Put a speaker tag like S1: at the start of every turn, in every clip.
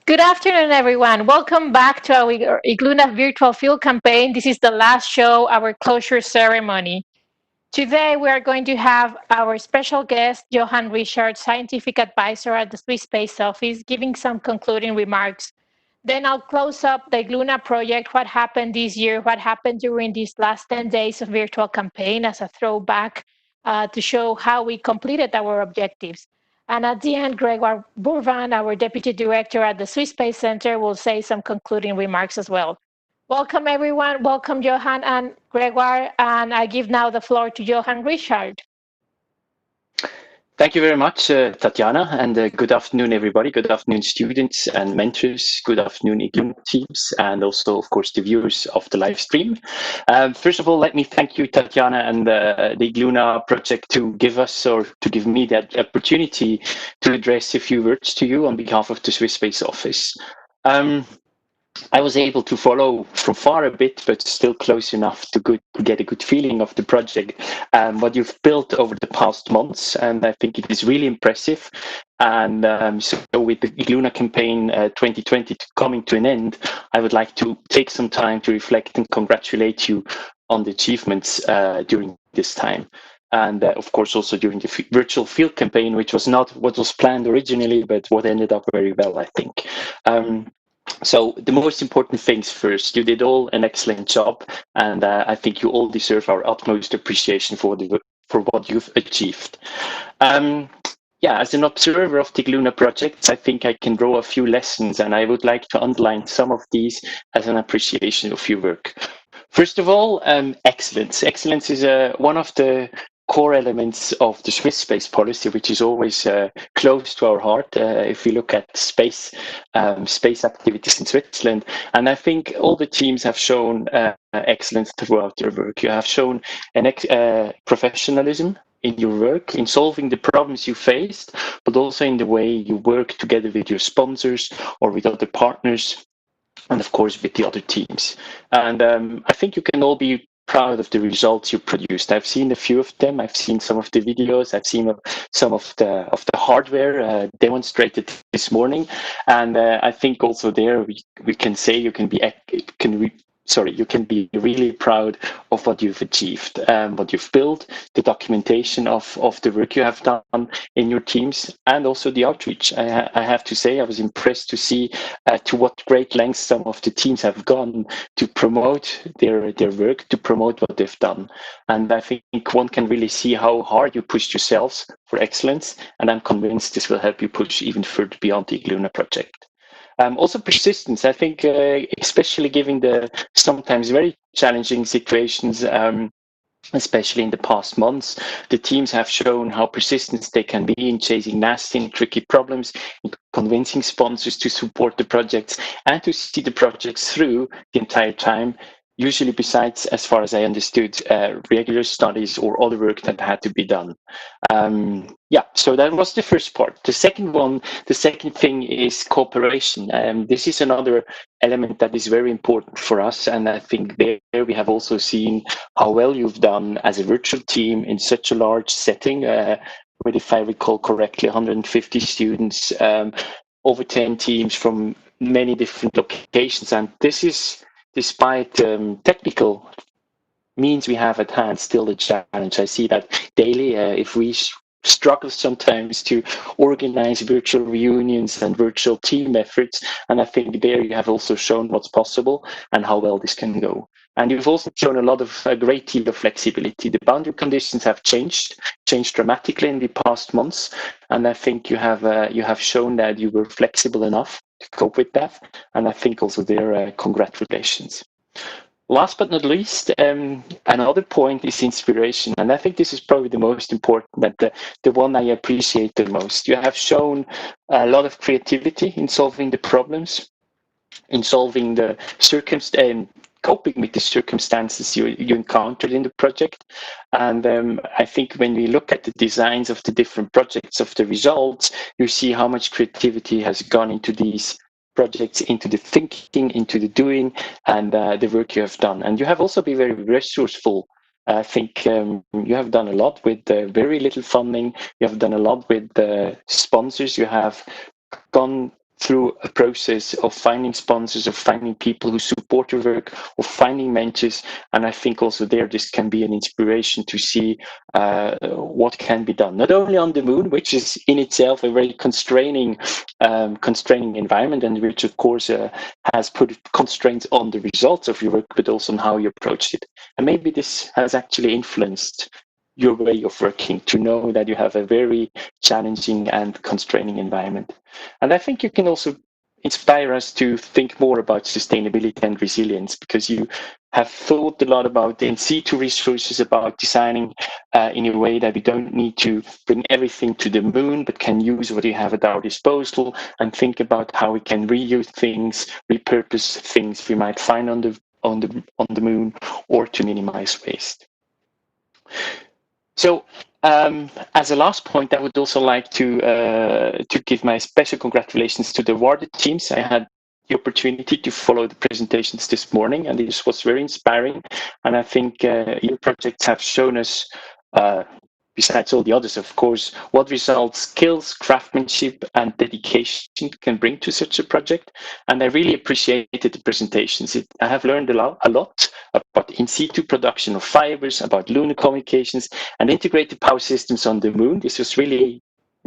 S1: Good afternoon, everyone. Welcome back to our IGLUNA virtual field campaign. This is the last show, our closure ceremony. Today, we are going to have our special guest, Johann Richard, scientific advisor at the Swiss Space Office, giving some concluding remarks. Then I'll close up the IGLUNA project, what happened this year, what happened during these last 10 days of virtual campaign as a throwback to show how we completed our objectives. And at the end, Grégoire Bourvan, our deputy director at the Swiss Space Center, will say some concluding remarks as well. Welcome, everyone. Welcome, Johann and Grégoire. And I give now the floor to Johann Richard.
S2: Thank you very much, Tatiana, and good afternoon, everybody. Good afternoon, students and mentors. Good afternoon, IGLUNA teams, and also, of course, the viewers of the live stream. First of all, let me thank you, Tatiana, and the IGLUNA project to give me that opportunity to address a few words to you on behalf of the Swiss Space Office. I was able to follow from far a bit, but still close enough to get a good feeling of the project, what you've built over the past months, and I think it is really impressive. And so with the IGLUNA campaign 2020 coming to an end, I would like to take some time to reflect and congratulate you on the achievements during this time. And of course, also during the virtual field campaign, which was not what was planned originally, but what ended up very well, I think. So the most important things first, you did all an excellent job, and I think you all deserve our utmost appreciation for what you've achieved. Yeah, as an observer of the IGLUNA projects, I think I can draw a few lessons, and I would like to underline some of these as an appreciation of your work. First of all, excellence. Excellence is one of the core elements of the Swiss space policy, which is always close to our heart if we look at space activities in Switzerland. And I think all the teams have shown excellence throughout their work. You have shown professionalism in your work, in solving the problems you faced, but also in the way you work together with your sponsors or with other partners, and of course with the other teams. And I think you can all be proud of the results you produced. I've seen a few of them. I've seen some of the videos. I've seen some of the hardware demonstrated this morning, and I think also there we can say you can be really proud of what you've achieved, what you've built, the documentation of the work you have done in your teams, and also the outreach. I have to say I was impressed to see to what great lengths some of the teams have gone to promote their work, to promote what they've done. And I think one can really see how hard you pushed yourselves for excellence, and I'm convinced this will help you push even further beyond the IGLUNA project. Also persistence, I think, especially given the sometimes very challenging situations, especially in the past months, the teams have shown how persistent they can be in chasing nasty and tricky problems, in convincing sponsors to support the projects and to see the projects through the entire time. Usually besides, as far as I understood, regular studies or other work that had to be done. Yeah, so that was the first part. The second thing is cooperation. This is another element that is very important for us. And I think there we have also seen how well you've done as a virtual team in such a large setting, with, if I recall correctly, 150 students, over 10 teams from many different locations. And this is, despite technical means we have at hand, still a challenge. I see that daily. If we struggle sometimes to organize virtual reunions and virtual team efforts, and I think there you have also shown what's possible and how well this can go. And you've also shown a great deal of flexibility. The boundary conditions have changed dramatically in the past months, and I think you have shown that you were flexible enough to cope with that. And I think also there, congratulations. Last but not least, another point is inspiration. And I think this is probably the most important, that the one I appreciate the most. You have shown a lot of creativity in solving the problems, in solving the coping with the circumstances you encountered in the project. And I think when we look at the designs of the different projects, of the results, you see how much creativity has gone into these projects, into the thinking, into the doing, and the work you have done. And you have also been very resourceful. I think you have done a lot with very little funding. You have done a lot with sponsors. You have gone through a process of finding sponsors, of finding people who support your work, of finding mentors. And I think also there, this can be an inspiration to see what can be done, not only on the moon, which is in itself a very constraining environment, and which of course has put constraints on the results of your work, but also on how you approached it. And maybe this has actually influenced your way of working, to know that you have a very challenging and constraining environment. And I think you can also inspire us to think more about sustainability and resilience, because you have thought a lot about the in situ resources, about designing in a way that we don't need to bring everything to the moon, but can use what you have at our disposal, and think about how we can reuse things, repurpose things we might find on the moon, or to minimize waste. So, as a last point, I would also like to give my special congratulations to the awarded teams. I had the opportunity to follow the presentations this morning, and this was very inspiring. And I think your projects have shown us, besides all the others, of course, what results skills, craftsmanship, and dedication can bring to such a project. And I really appreciated the presentations. I have learned a lot about in situ production of fibers, about lunar communications, and integrated power systems on the moon. This was really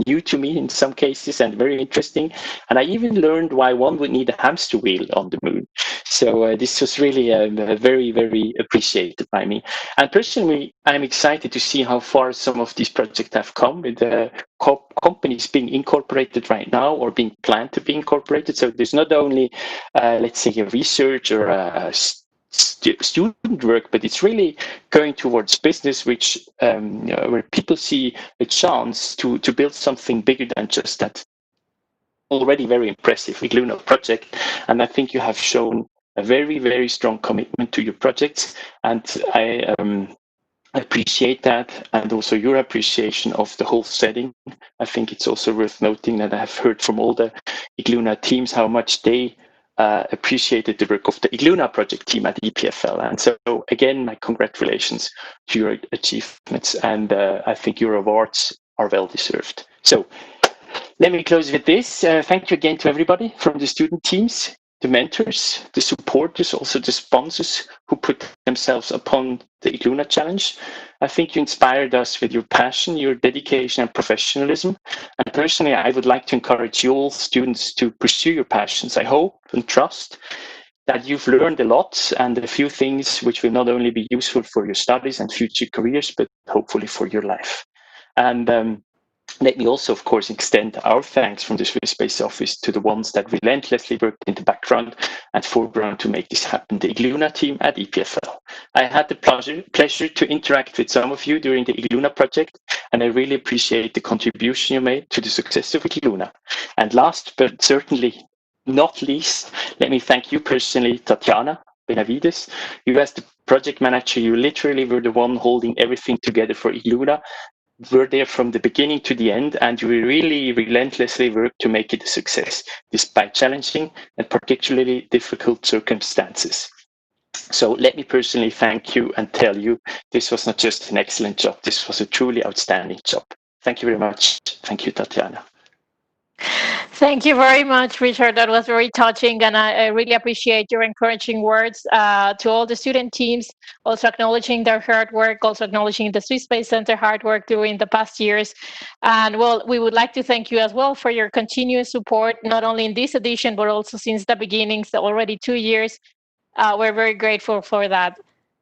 S2: new to me in some cases and very interesting. And I even learned why one would need a hamster wheel on the moon. So this was really very, very appreciated by me. And personally, I'm excited to see how far some of these projects have come, with companies being incorporated right now or being planned to be incorporated. So there's not only, let's say, a research or a student work, but it's really going towards business, which where people see a chance to build something bigger than just that already very impressive IGLUNA project. And I think you have shown a very, very strong commitment to your projects, and I appreciate that, and also your appreciation of the whole setting. I think it's also worth noting that I have heard from all the IGLUNA teams how much they appreciated the work of the IGLUNA project team at EPFL. And so again, my congratulations to your achievements, and I think your awards are well deserved. So let me close with this. Thank you again to everybody from the student teams, the mentors, the supporters, also the sponsors who put themselves upon the IGLUNA challenge. I think you inspired us with your passion, your dedication, and professionalism. And personally, I would like to encourage you all students to pursue your passions. I hope and trust that you've learned a lot, and a few things which will not only be useful for your studies and future careers, but hopefully for your life. And let me also, of course, extend our thanks from the Swiss Space Office to the ones that relentlessly worked in the background and foreground to make this happen, the IGLUNA team at EPFL. I had the pleasure to interact with some of you during the IGLUNA project, and I really appreciate the contribution you made to the success of IGLUNA. And last, but certainly not least, let me thank you personally, Tatiana Benavides. You, as the project manager, you literally were the one holding everything together for IGLUNA, were there from the beginning to the end, and we really relentlessly worked to make it a success, despite challenging and particularly difficult circumstances. So let me personally thank you and tell you, this was not just an excellent job, this was a truly outstanding job. Thank you very much. Thank you, Tatiana.
S1: Thank you very much, Richard. That was very touching, and I really appreciate your encouraging words to all the student teams, also acknowledging their hard work, also acknowledging the Swiss Space Center hard work during the past years. And well, we would like to thank you as well for your continuous support, not only in this edition, but also since the beginnings, already 2 years. We're very grateful for that.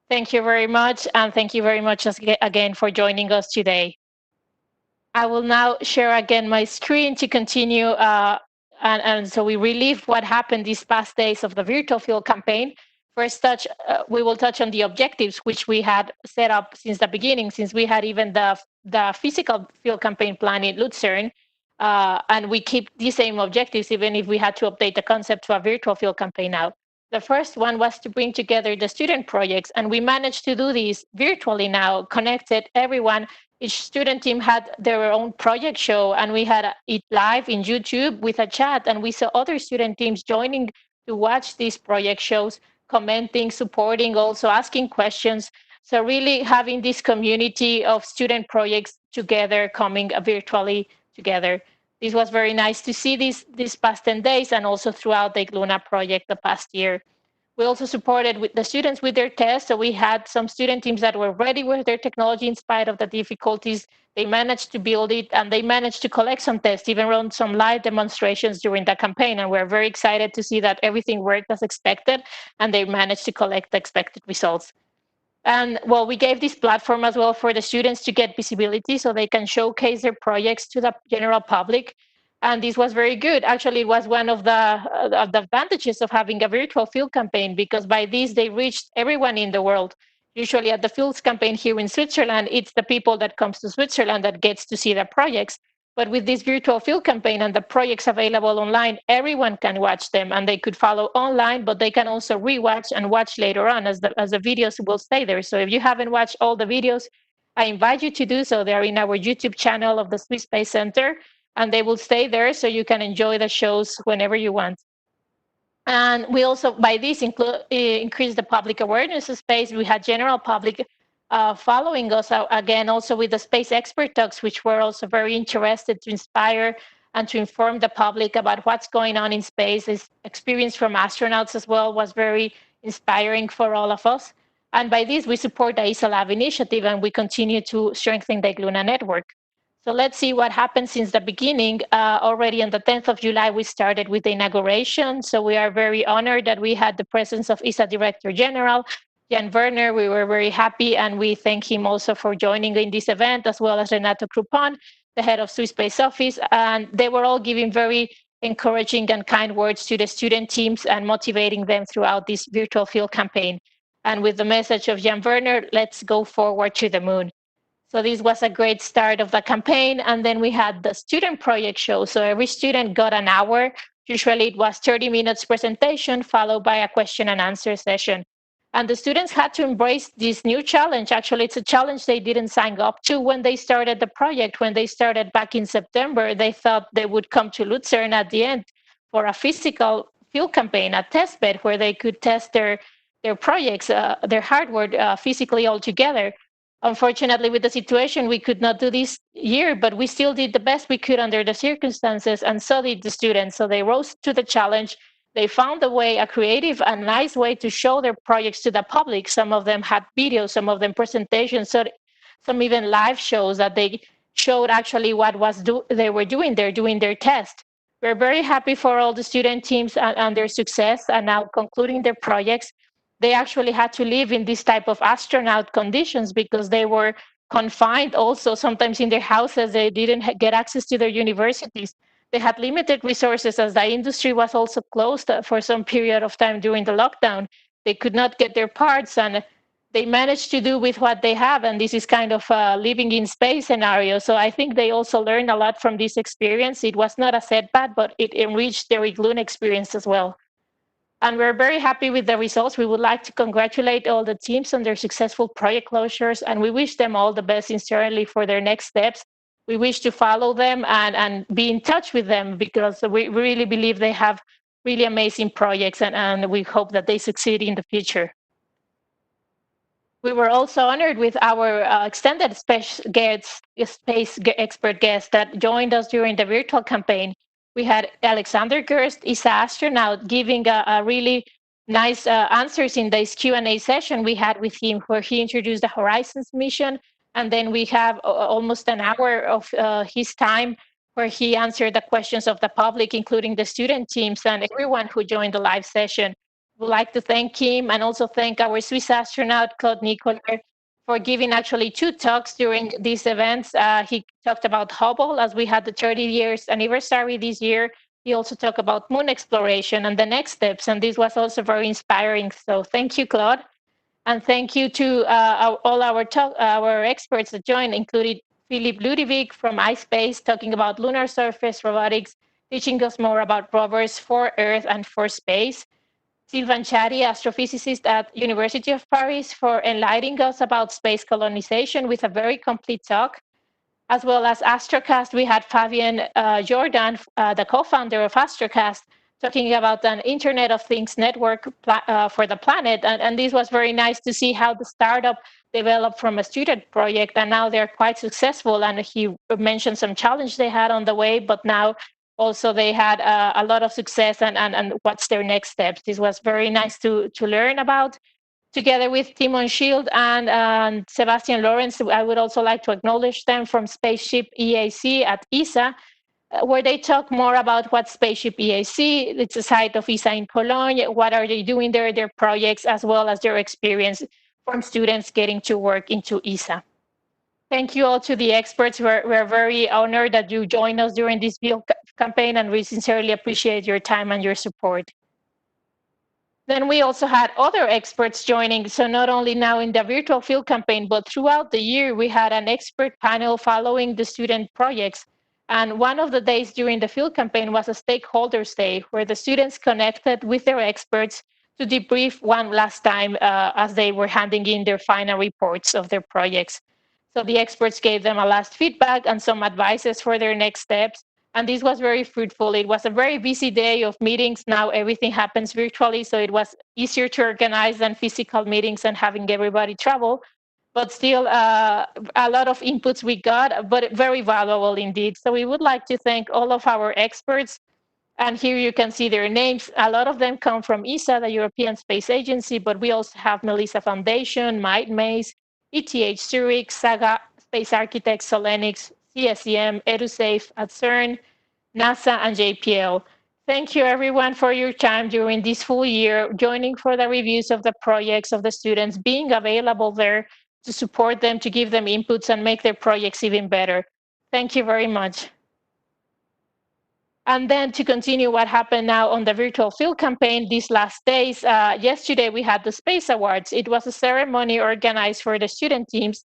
S1: Thank you very much, and thank you very much again for joining us today. I will now share again my screen to continue. And so we relive what happened these past days of the virtual field campaign. First, we will touch on the objectives which we had set up since the beginning, since we had even the physical field campaign plan in Lucerne. And we keep the same objectives, even if we had to update the concept to a virtual field campaign now. The first one was to bring together the student projects, and we managed to do this virtually now, connected everyone. Each student team had their own project show, and we had it live in YouTube with a chat, and we saw other student teams joining to watch these project shows, commenting, supporting, also asking questions. So really having this community of student projects together, coming virtually together. This was very nice to see these past 10 days and also throughout the IGLUNA project the past year. We also supported with the students with their tests. So we had some student teams that were ready with their technology in spite of the difficulties. They managed to build it and they managed to collect some tests, even run some live demonstrations during the campaign. And we're very excited to see that everything worked as expected and they managed to collect the expected results. And well, we gave this platform as well for the students to get visibility so they can showcase their projects to the general public. And this was very good. Actually, it was one of the advantages of having a virtual field campaign because by this they reached everyone in the world. Usually at the fields campaign here in Switzerland, it's the people that comes to Switzerland that gets to see the projects. But with this virtual field campaign and the projects available online, everyone can watch them and they could follow online, but they can also rewatch and watch later on as the videos will stay there. So if you haven't watched all the videos, I invite you to do so. They're in our YouTube channel of the Swiss Space Center and they will stay there so you can enjoy the shows whenever you want. And we also, by this, increase the public awareness of space. We had general public following us again, also with the space expert talks, which were also very interested to inspire and to inform the public about what's going on in space. This experience from astronauts as well was very inspiring for all of us. And by this, we support the ESA Lab initiative and we continue to strengthen the IGLUNA network. So let's see what happened since the beginning. Already on the 10th of July, we started with the inauguration. So we are very honored that we had the presence of ESA Director General, Jan Wörner. We were very happy and we thank him also for joining in this event, as well as Renato Crupon, the head of Swiss Space Office. And they were all giving very encouraging and kind words to the student teams and motivating them throughout this virtual field campaign. And with the message of Jan Wörner, let's go forward to the moon. So this was a great start of the campaign. And then we had the student project show. So every student got an hour. Usually it was 30 minutes presentation followed by a question and answer session. And the students had to embrace this new challenge. Actually, it's a challenge they didn't sign up to when they started the project. When they started back in September, they thought they would come to Lucerne at the end for a physical field campaign, a test bed where they could test their projects, their hardware physically all together. Unfortunately, with the situation, we could not do this year, but we still did the best we could under the circumstances, and so did the students. So they rose to the challenge. They found a way, a creative and nice way to show their projects to the public. Some of them had videos, some of them presentations, so some even live shows that they showed actually what they were doing. They're doing their test. We're very happy for all the student teams and their success and now concluding their projects. They actually had to live in this type of astronaut conditions because they were confined also sometimes in their houses. They didn't get access to their universities. They had limited resources as the industry was also closed for some period of time during the lockdown. They could not get their parts and they managed to do with what they have. And this is kind of a living in space scenario. So I think they also learned a lot from this experience. It was not a setback, but it enriched their IGLUNA experience as well. And we're very happy with the results. We would like to congratulate all the teams on their successful project closures, and we wish them all the best sincerely for their next steps. We wish to follow them and be in touch with them because we really believe they have really amazing projects, and we hope that they succeed in the future. We were also honored with our extended space expert guest that joined us during the virtual campaign. We had Alexander Gerst, ESA astronaut, giving a really nice answers in this Q&A session we had with him, where he introduced the Horizons mission. And then we have almost an hour of his time where he answered the questions of the public, including the student teams and everyone who joined the live session. Would like to thank him and also thank our Swiss astronaut, Claude Nicolet, for giving actually 2 talks during these events. He talked about Hubble as we had the 30 years anniversary this year. He also talked about moon exploration and the next steps, and this was also very inspiring. So thank you, Claude. And thank you to all our experts that joined, including Philip Ludovic from iSpace, talking about lunar surface robotics, teaching us more about rovers for Earth and for space. Sylvain Chari, astrophysicist at University of Paris, for enlightening us about space colonization with a very complete talk. As well as Astrocast, we had Fabien Jordan, the co-founder of Astrocast, talking about an Internet of Things network for the planet. And this was very nice to see how the startup developed from a student project, and now they're quite successful. And he mentioned some challenge they had on the way, but now also they had a lot of success, and what's their next steps. This was very nice to learn about. Together with Timon Shield and Sebastian Lawrence, I would also like to acknowledge them from Spaceship EAC at ESA, where they talk more about what Spaceship EAC, it's a site of ESA in Cologne, what are they doing there, their projects, as well as their experience from students getting to work into ESA. Thank you all to the experts. We're very honored that you joined us during this field campaign, and we sincerely appreciate your time and your support. Then we also had other experts joining. So not only now in the virtual field campaign, but throughout the year, we had an expert panel following the student projects. And one of the days during the field campaign was a stakeholders day, where the students connected with their experts to debrief one last time as they were handing in their final reports of their projects. So the experts gave them a last feedback and some advices for their next steps. And this was very fruitful. It was a very busy day of meetings. Now everything happens virtually, so it was easier to organize than physical meetings and having everybody travel. But still, a lot of inputs we got, but very valuable indeed. So we would like to thank all of our experts. And here you can see their names. A lot of them come from ESA, the European Space Agency, but we also have Melissa Foundation, Mike Mays, ETH Zurich, Saga, Space Architects, Solenix, CSEM, EduSafe at CERN, NASA, and JPL. Thank you everyone for your time during this full year, joining for the reviews of the projects of the students, being available there to support them, to give them inputs and make their projects even better. Thank you very much. And then to continue what happened now on the virtual field campaign these last days, yesterday we had the Space Awards. It was a ceremony organized for the student teams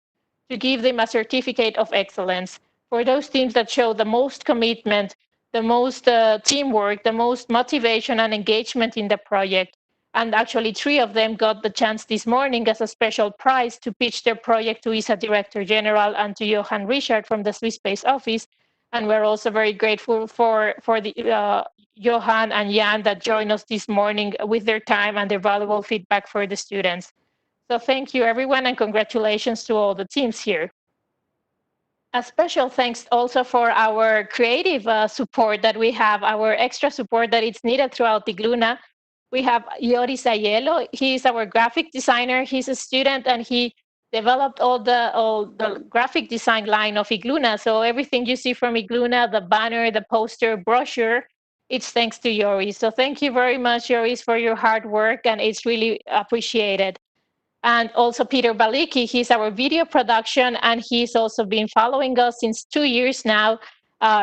S1: to give them a certificate of excellence for those teams that show the most commitment, the most teamwork, the most motivation and engagement in the project. And actually 3 of them got the chance this morning as a special prize to pitch their project to ESA Director General and to Johann Richard from the Swiss Space Office. And we're also very grateful for the Johann and Jan that joined us this morning with their time and their valuable feedback for the students. So thank you everyone, and congratulations to all the teams here. A special thanks also for our creative support that we have, our extra support that is needed throughout IGLUNA. We have Yoris Ayelo. He is our graphic designer. He's a student and he developed all the graphic design line of IGLUNA. So everything you see from IGLUNA, the banner, the poster, brochure, it's thanks to Yoris. So thank you very much, Yoris, for your hard work, and it's really appreciated. And also Peter Balicki, he's our video production, and he's also been following us since 2 years now,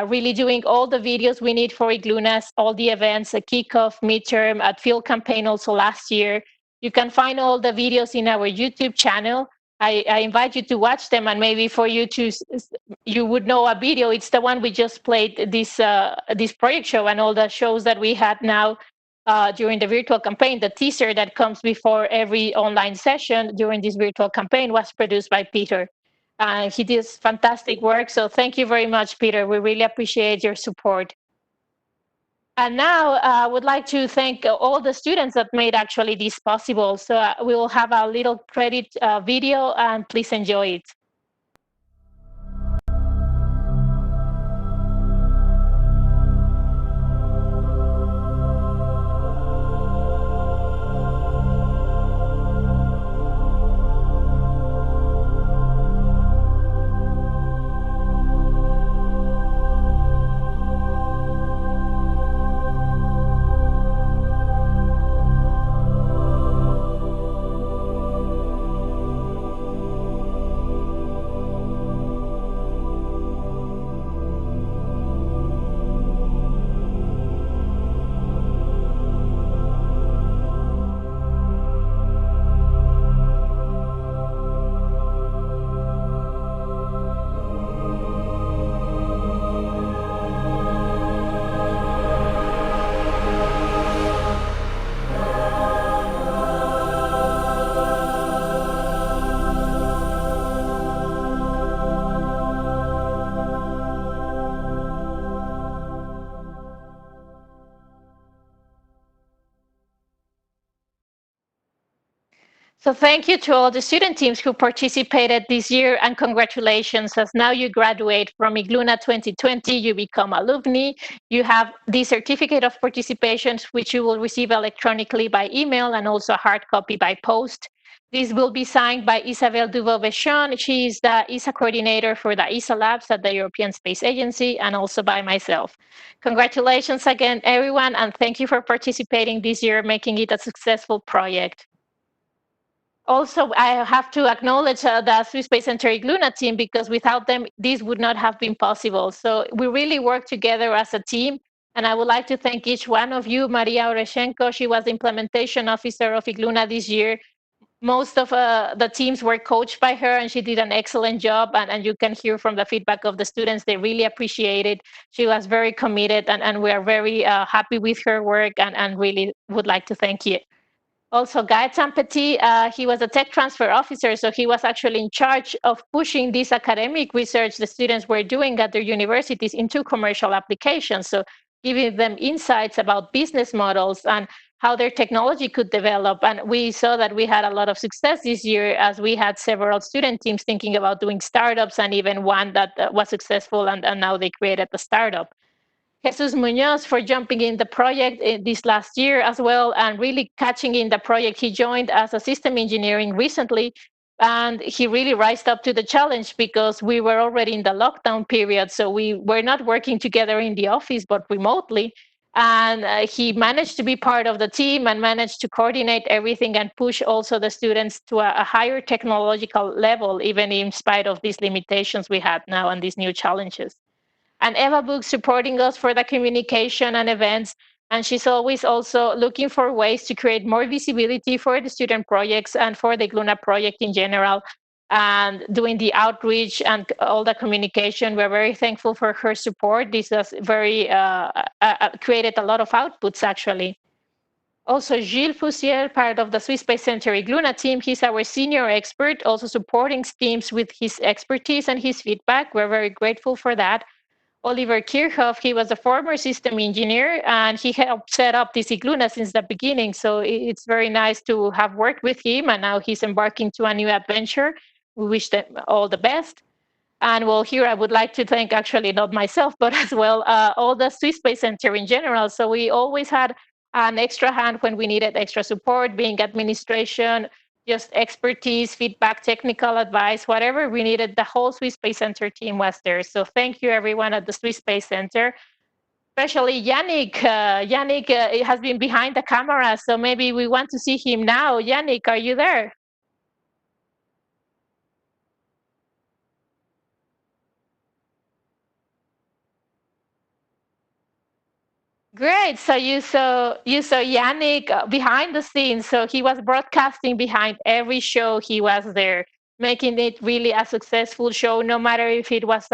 S1: really doing all the videos we need for IGLUNAS, all the events, a kickoff, midterm, at field campaign also last year. You can find all the videos in our YouTube channel. I invite you to watch them, and maybe for you to, you would know a video. It's the one we just played this project show and all the shows that we had now during the virtual campaign. The teaser that comes before every online session during this virtual campaign was produced by Peter. He did fantastic work. So thank you very much, Peter. We really appreciate your support. And now I would like to thank all the students that made actually this possible. So we will have a little credit video, and please enjoy it. So thank you to all the student teams who participated this year, and congratulations, as now you graduate from IGLUNA 2020, you become alumni. You have the certificate of participation, which you will receive electronically by email and also a hard copy by post. This will be signed by Isabelle Duveau-Vechon. She is the ESA coordinator for the ESA Labs at the European Space Agency, and also by myself. Congratulations again, everyone, and thank you for participating this year, making it a successful project. Also, I have to acknowledge the Swiss Space Center IGLUNA team, because without them, this would not have been possible. So we really work together as a team. And I would like to thank each one of you. Maria Oreshenko, she was the implementation officer of IGLUNA this year. Most of the teams were coached by her, and she did an excellent job. And you can hear from the feedback of the students, they really appreciate it. She was very committed, and we are very happy with her work, and really would like to thank you. Also, Guy Tampeti, he was a tech transfer officer, so he was actually in charge of pushing this academic research the students were doing at their universities into commercial applications. So giving them insights about business models and how their technology could develop. And we saw that we had a lot of success this year, as we had several student teams thinking about doing startups, and even one that was successful, and now they created a startup. Jesus Munoz for jumping in the project this last year as well, and really catching in the project. He joined as a system engineering recently, and he really rised up to the challenge, because we were already in the lockdown period. So we were not working together in the office, but remotely. And he managed to be part of the team and managed to coordinate everything and push also the students to a higher technological level, even in spite of these limitations we had now and these new challenges. And Eva Book supporting us for the communication and events. And she's always also looking for ways to create more visibility for the student projects and for the IGLUNA project in general, and doing the outreach and all the communication. We're very thankful for her support. This has very created a lot of outputs, actually. Also, Gilles Foussier, part of the Swiss Space Center IGLUNA team, he's our senior expert, also supporting teams with his expertise and his feedback. We're very grateful for that. Oliver Kirchhoff, he was a former system engineer, and he helped set up this IGLUNA since the beginning. So it's very nice to have worked with him, and now he's embarking to a new adventure. We wish them all the best. And well, here I would like to thank, actually not myself, but as well all the Swiss Space Center in general. So we always had an extra hand when we needed extra support, being administration, just expertise, feedback, technical advice, whatever we needed. The whole Swiss Space Center team was there. So thank you, everyone at the Swiss Space Center. Especially Yannick. Yannick has been behind the camera, so maybe we want to see him now. Yannick, are you there? Great. So you saw Yannick behind the scenes. So he was broadcasting behind every show he was there, making it really a successful show. No matter if it was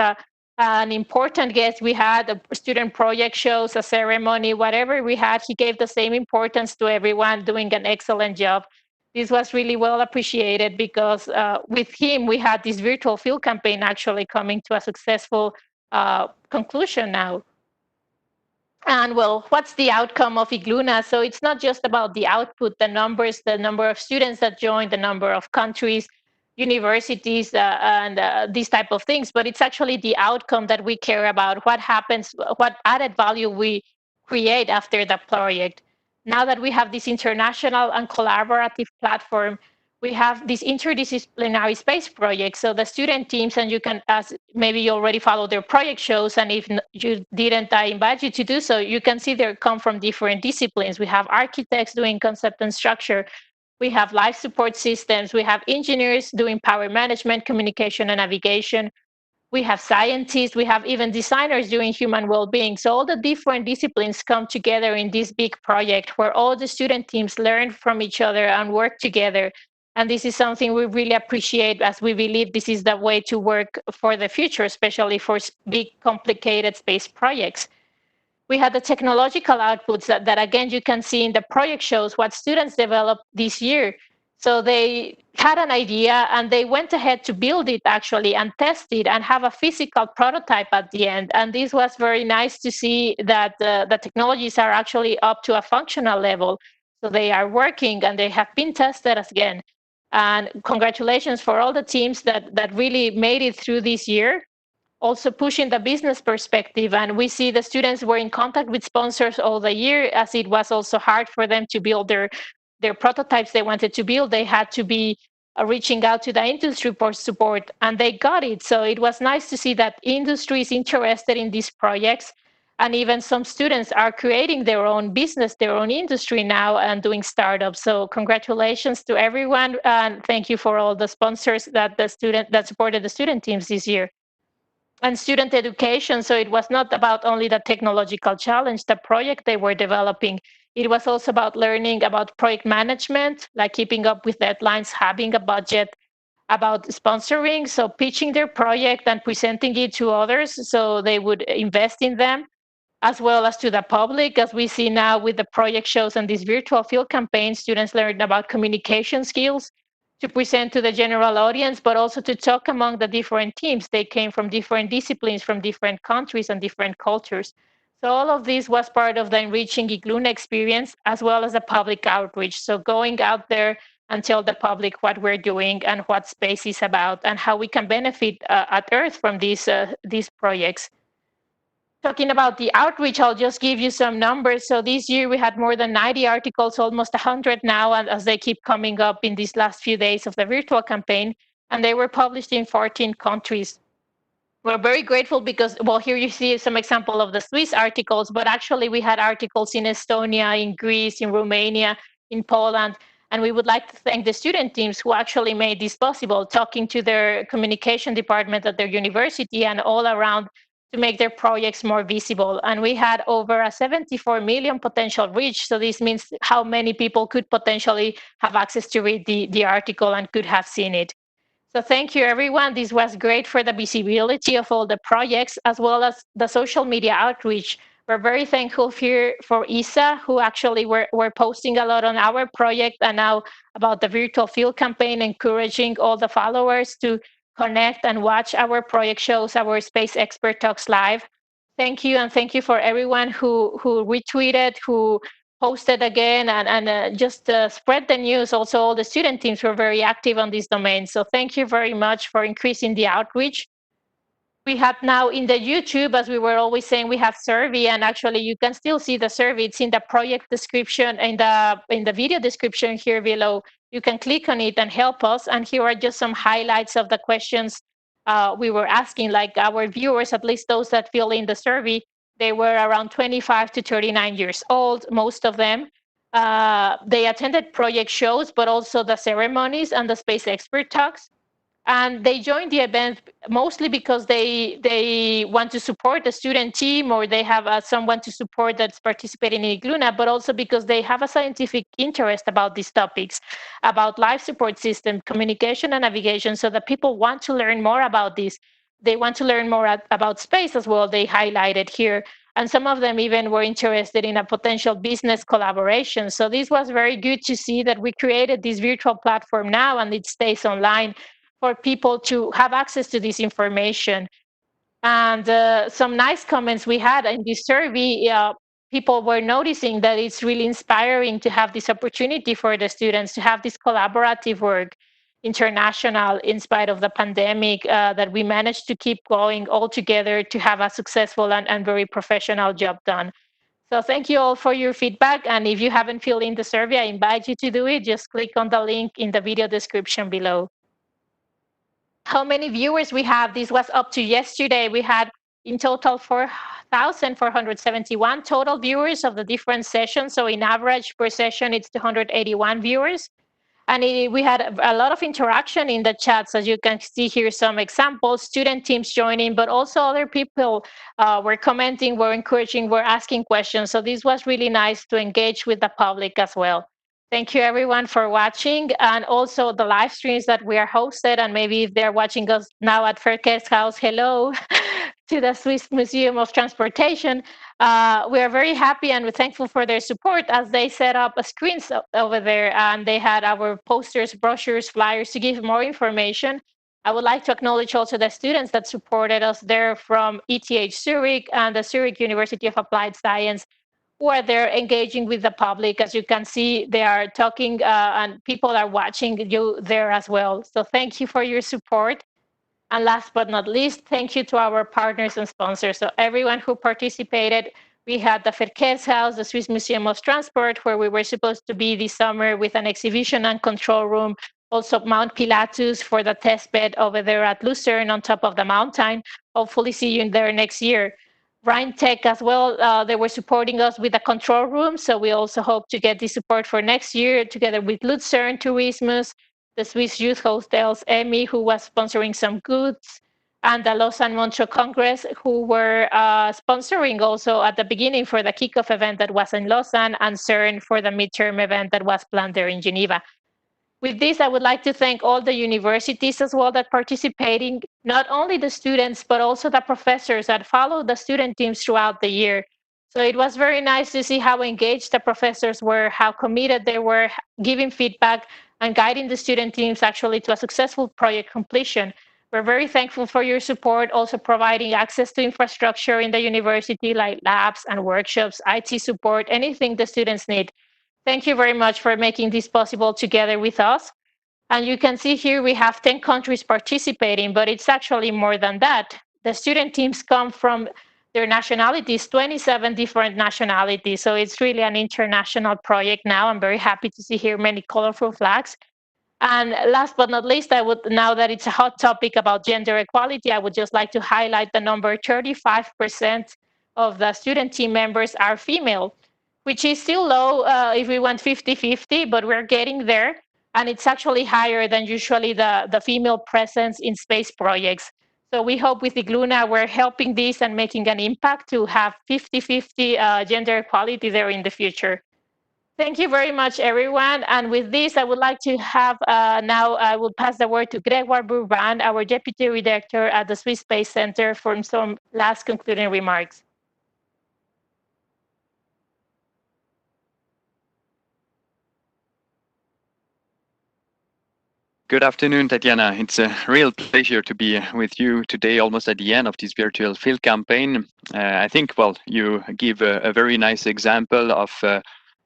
S1: an important guest we had, a student project shows, a ceremony, whatever we had, he gave the same importance to everyone, doing an excellent job. This was really well appreciated, because with him we had this virtual field campaign actually coming to a successful conclusion now. And well, what's the outcome of IGLUNA? So it's not just about the output, the numbers, the number of students that join, the number of countries, universities, and these type of things, but it's actually the outcome that we care about. What happens, what added value we create after the project. Now that we have this international and collaborative platform, we have this interdisciplinary space project. So the student teams, and you can, as maybe you already follow their project shows, and if you didn't, I invite you to do so. You can see they come from different disciplines. We have architects doing concept and structure. We have life support systems. We have engineers doing power management, communication, and navigation. We have scientists, we have even designers doing human well-being. So all the different disciplines come together in this big project, where all the student teams learn from each other and work together. And this is something we really appreciate, as we believe this is the way to work for the future, especially for big, complicated space projects. We had the technological outputs that again, you can see in the project shows what students developed this year. So they had an idea, and they went ahead to build it actually, and test it, and have a physical prototype at the end. And this was very nice to see that the technologies are actually up to a functional level. So they are working, and they have been tested again. And congratulations for all the teams that really made it through this year, also pushing the business perspective. And we see the students were in contact with sponsors all the year, as it was also hard for them to build their prototypes they wanted to build. They had to be reaching out to the industry for support, and they got it. So it was nice to see that industry is interested in these projects, and even some students are creating their own business, their own industry now, and doing startups. So congratulations to everyone, and thank you for all the sponsors that supported the student teams this year. And student education, so it was not about only the technological challenge, the project they were developing. It was also about learning about project management, like keeping up with deadlines, having a budget, about sponsoring, so pitching their project and presenting it to others so they would invest in them, as well as to the public. As we see now with the project shows and these virtual field campaigns, students learn about communication skills to present to the general audience, but also to talk among the different teams. They came from different disciplines, from different countries and different cultures. So all of this was part of the enriching IGLUNA experience, as well as the public outreach. So going out there and tell the public what we're doing and what space is about and how we can benefit at Earth from these projects. Talking about the outreach, I'll just give you some numbers. So this year we had more than 90 articles, almost 100 now, and as they keep coming up in these last few days of the virtual campaign, and they were published in 14 countries. We're very grateful because, well, here you see some example of the Swiss articles, but actually we had articles in Estonia, in Greece, in Romania, in Poland, and we would like to thank the student teams who actually made this possible, talking to their communication department at their university and all around to make their projects more visible. And we had over a 74 million potential reach. So this means how many people could potentially have access to read the article and could have seen it. So thank you, everyone. This was great for the visibility of all the projects, as well as the social media outreach. We're very thankful here for ESA, who actually were posting a lot on our project and now about the virtual field campaign, encouraging all the followers to connect and watch our project shows, our Space Expert Talks live. Thank you, and thank you for everyone who retweeted, who posted again, and just spread the news. Also, all the student teams were very active on this domain. So thank you very much for increasing the outreach. We have now in the YouTube, as we were always saying, we have survey, and actually you can still see the survey. It's in the project description, in the video description here below. You can click on it and help us. And here are just some highlights of the questions we were asking, like our viewers, at least those that fill in the survey, they were around 25 to 39 years old, most of them. They attended project shows, but also the ceremonies and the Space Expert Talks, and they joined the event mostly because they want to support the student team, or they have someone to support that's participating in IGLUNA, but also because they have a scientific interest about these topics, about life support system, communication and navigation, so that people want to learn more about this. They want to learn more about space as well, they highlighted here. And some of them even were interested in a potential business collaboration. So this was very good to see that we created this virtual platform now, and it stays online for people to have access to this information. And some nice comments we had in this survey, people were noticing that it's really inspiring to have this opportunity for the students to have this collaborative work, international, in spite of the pandemic, that we managed to keep going all together to have a successful and very professional job done. So thank you all for your feedback. And if you haven't filled in the survey, I invite you to do it. Just click on the link in the video description below. How many viewers we have? This was up to yesterday. We had in total 4,471 total viewers of the different sessions. So in average per session, it's 281 viewers. And we had a lot of interaction in the chats. As you can see here, some examples, student teams joining, but also other people were commenting, were encouraging, were asking questions. So this was really nice to engage with the public as well. Thank you everyone for watching, and also the live streams that we are hosted, and maybe if they're watching us now at Verkehrshaus, hello to the Swiss Museum of Transportation. We are very happy and we're thankful for their support as they set up a screens over there, and they had our posters, brochures, flyers to give more information. I would like to acknowledge also the students that supported us there from ETH Zurich and the Zurich University of Applied Science, who are there engaging with the public. As you can see, they are talking and people are watching you there as well. So thank you for your support. And last but not least, thank you to our partners and sponsors. So everyone who participated, we had the Verkehrshaus, the Swiss Museum of Transport, where we were supposed to be this summer with an exhibition and control room. Also Mount Pilatus for the test bed over there at Lucerne on top of the mountain. Hopefully see you in there next year. Rhine Tech as well, they were supporting us with the control room. So we also hope to get the support for next year together with Lucerne Tourismus, the Swiss Youth Hostels, EMI, who was sponsoring some goods, and the Lausanne Montreux Congress, who were sponsoring also at the beginning for the kickoff event that was in Lausanne, and CERN for the midterm event that was planned there in Geneva. With this, I would like to thank all the universities as well that participating, not only the students, but also the professors that follow the student teams throughout the year. So it was very nice to see how engaged the professors were, how committed they were, giving feedback and guiding the student teams actually to a successful project completion. We're very thankful for your support, also providing access to infrastructure in the university like labs and workshops, IT support, anything the students need. Thank you very much for making this possible together with us. And you can see here we have 10 countries participating, but it's actually more than that. The student teams come from their nationalities, 27 different nationalities. So it's really an international project now. I'm very happy to see here many colorful flags. And last but not least, I would, now that it's a hot topic about gender equality, I would just like to highlight the number 35% of the student team members are female, which is still low if we want 50-50, but we're getting there. And it's actually higher than usually the female presence in space projects. So we hope with IGLUNA, we're helping this and making an impact to have 50-50 gender equality there in the future. Thank you very much, everyone. And with this, I would like to have now, I will pass the word to Grégoire Bourban, our Deputy Director at the Swiss Space Center, for some last concluding remarks.
S3: Good afternoon, Tatiana. It's a real pleasure to be with you today, almost at the end of this virtual field campaign. I think, well, you give a very nice example of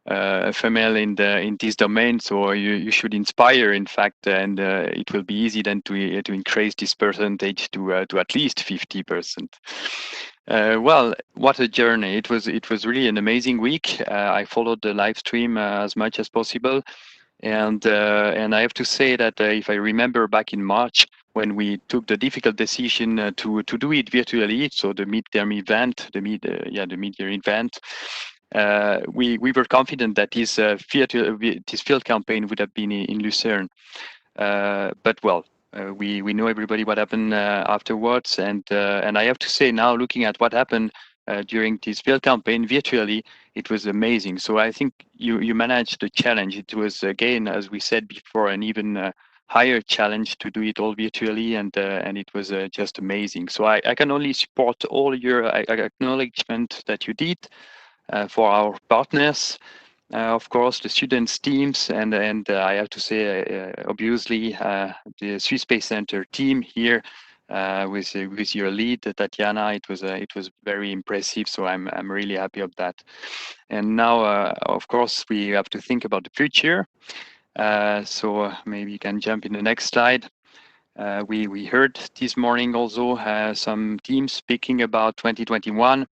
S3: a female in this domain, so you should inspire, in fact, and it will be easy then to increase this percentage to at least 50%. Well, what a journey! It was really an amazing week. I followed the live stream as much as possible. And I have to say that if I remember back in March when we took the difficult decision to do it virtually, so the midterm event, the mid-year event, we were confident that this field campaign would have been in Lucerne. But well, we know everybody what happened afterwards, and I have to say now, looking at what happened during this field campaign virtually, it was amazing. So I think you managed the challenge. It was again, as we said before, an even higher challenge to do it all virtually, and it was just amazing. So I can only support all your acknowledgement that you did for our partners. Of course, the students' teams, and I have to say, obviously, the Swiss Space Center team here with your lead, Tatiana. It was very impressive. So I'm really happy of that. And now, of course, we have to think about the future. So maybe you can jump in the next slide. We heard this morning also some teams speaking about 2021.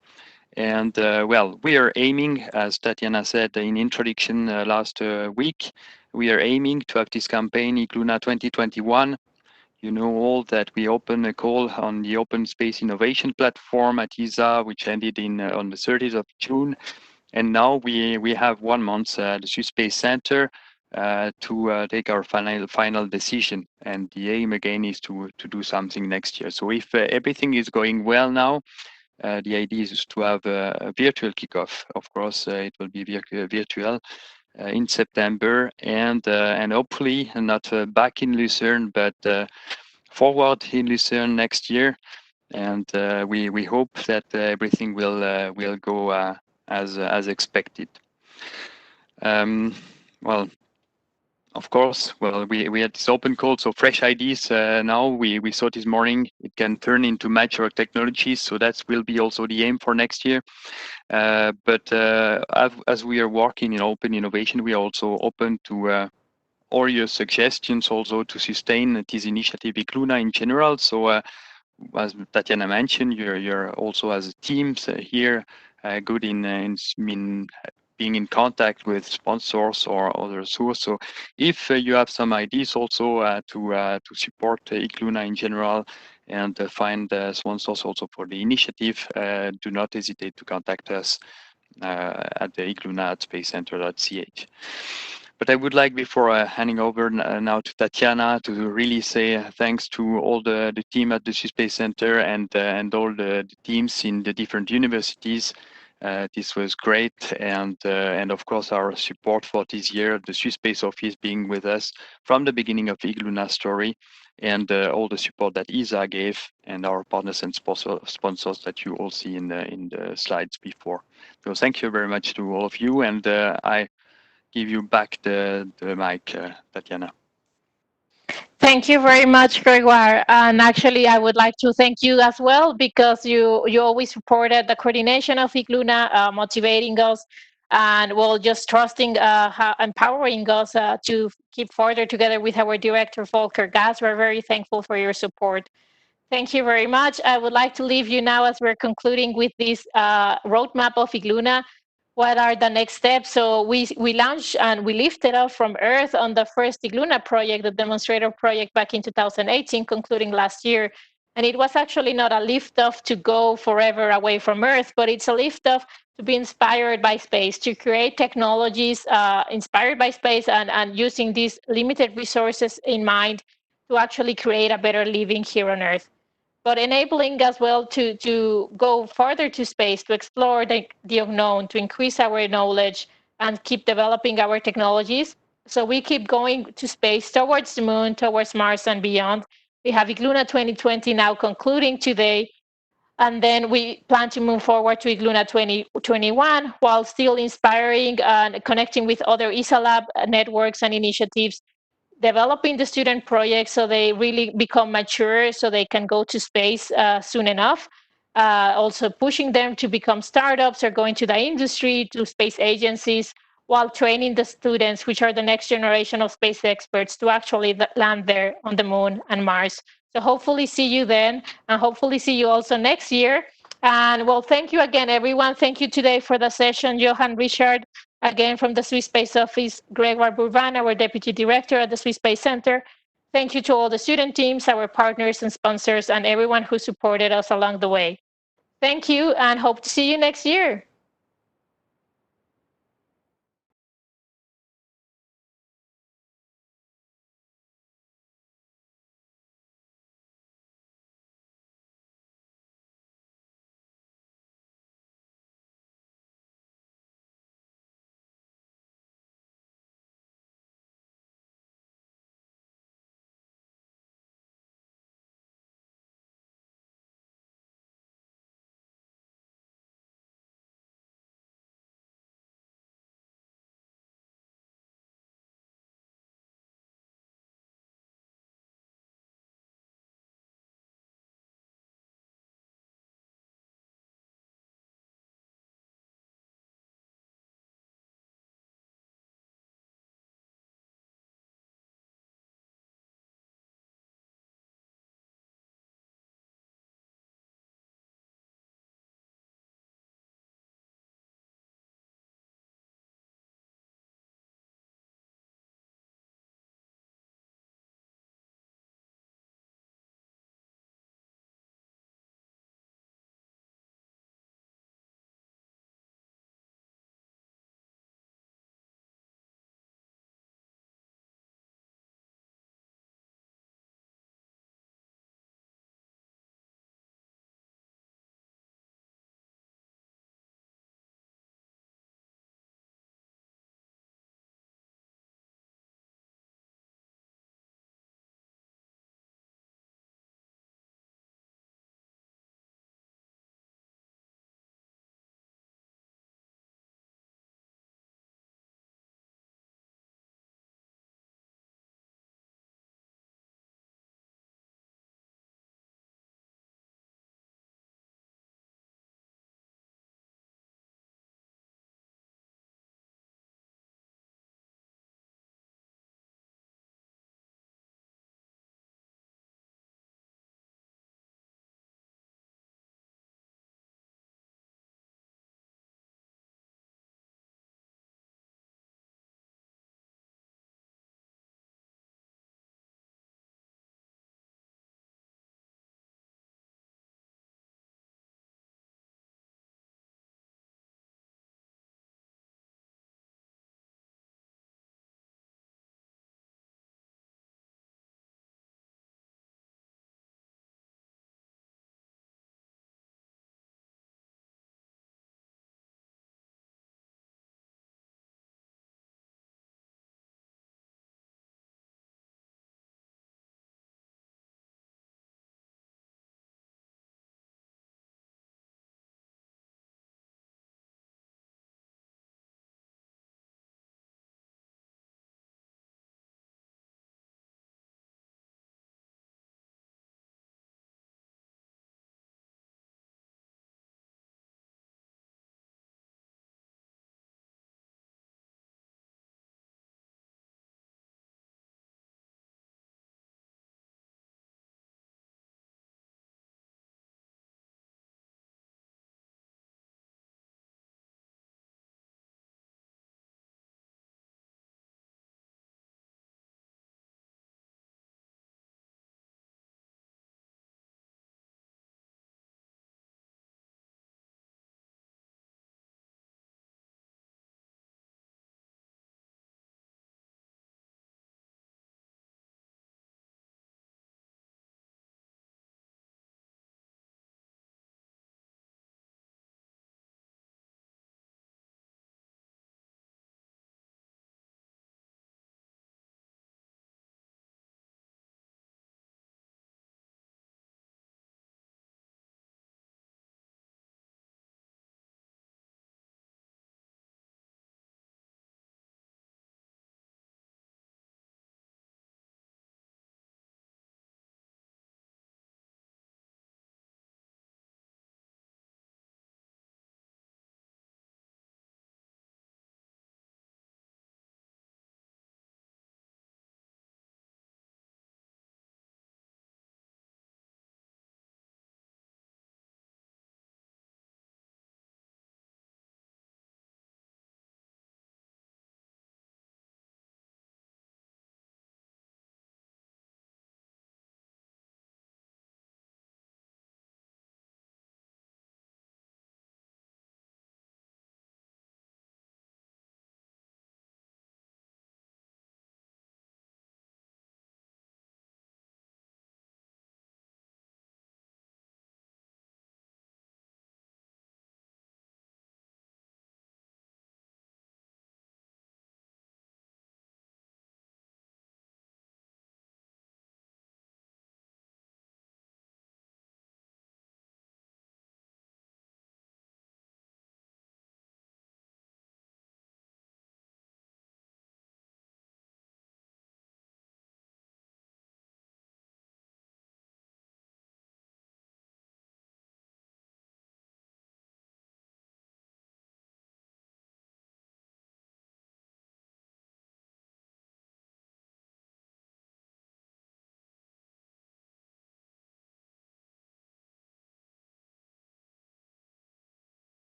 S3: And well, we are aiming, as Tatiana said in introduction last week, we are aiming to have this campaign IGLUNA 2021. You know all that we opened a call on the Open Space Innovation Platform at ESA, which ended on the 30th of June. And now we have 1 month the Swiss Space Center to take our final decision. And the aim again is to do something next year. So if everything is going well now, the idea is to have a virtual kickoff. Of course, it will be virtual in September, and hopefully not back in Lucerne, but forward in Lucerne next year. And we hope that everything will go as expected. Well, Of course, well, we had this open call, so fresh ideas. Now we saw this morning it can turn into mature technologies, so that will be also the aim for next year. But as we are working in open innovation, we are also open to all your suggestions also to sustain this initiative IGLUNA in general. So as Tatiana mentioned, you're also as teams here good in being in contact with sponsors or other sources. So if you have some ideas also to support IGLUNA in general and find sponsors also for the initiative, do not hesitate to contact us at the IGLUNA at spacecenter.ch. But I would like, before handing over now to Tatiana, to really say thanks to all the team at the Swiss Space Center and all the teams in the different universities. This was great, and of course our support for this year, the Swiss Space Office being with us from the beginning of IGLUNA story, and all the support that ESA gave, and our partners and sponsors that you all see in the slides before. So thank you very much to all of you, and I give you back the mic, Tatiana.
S1: Thank you very much, Gregoire. And actually, I would like to thank you as well, because you always supported the coordination of IGLUNA, motivating us, and well, just trusting, empowering us to keep further together with our director, Volker Gass. We're very thankful for your support. Thank you very much. I would like to leave you now as we're concluding with this roadmap of IGLUNA. What are the next steps? So we launched and we lifted off from Earth on the first IGLUNA project, the demonstrator project, back in 2018, concluding last year. And it was actually not a lift off to go forever away from Earth, but it's a lift off to be inspired by space, to create technologies inspired by space, and using these limited resources in mind to actually create a better living here on Earth, but enabling as well to go farther to space, to explore the unknown, to increase our knowledge and keep developing our technologies. So we keep going to space, towards the moon, towards Mars and beyond. We have IGLUNA 2020 now concluding today, and then we plan to move forward to IGLUNA 2021 while still inspiring and connecting with other ESA Lab networks and initiatives, developing the student projects so they really become mature so they can go to space soon enough. Also pushing them to become startups or going to the industry, to space agencies, while training the students, which are the next generation of space experts, to actually land there on the moon and Mars. So hopefully see you then, and hopefully see you also next year. And well, thank you again, everyone. Thank you today for the session, Johann, Richard, again from the Swiss Space Office, Gregoire Bourvan, our Deputy Director at the Swiss Space Center. Thank you to all the student teams, our partners and sponsors, and everyone who supported us along the way. Thank you, and hope to see you next year.